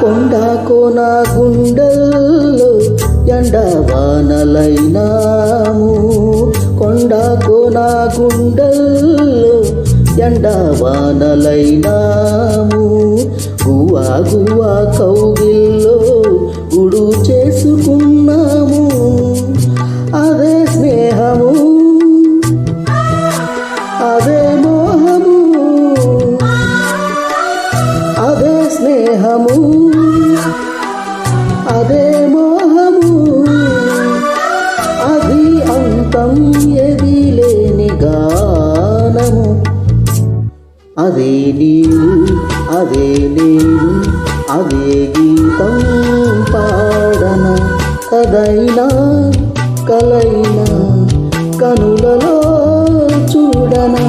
కొండ కోన గుండెల్లో ఎండవానలైనాము, కొండ కోన గుండెల్లో ఎండవానలైనాము. గువ్వా గువ్వా కౌగిల్లో గుడు చేసుకున్నాము. అదే స్నేహము, అదే మోహము, అదే స్నేహము, అదే మోహము. అది అంతం ఏది లేని గానము. అదే నీవు, అదే నేను, అదే గీతం పాడన. కదైనా కలైనా కనులలో చూడనా.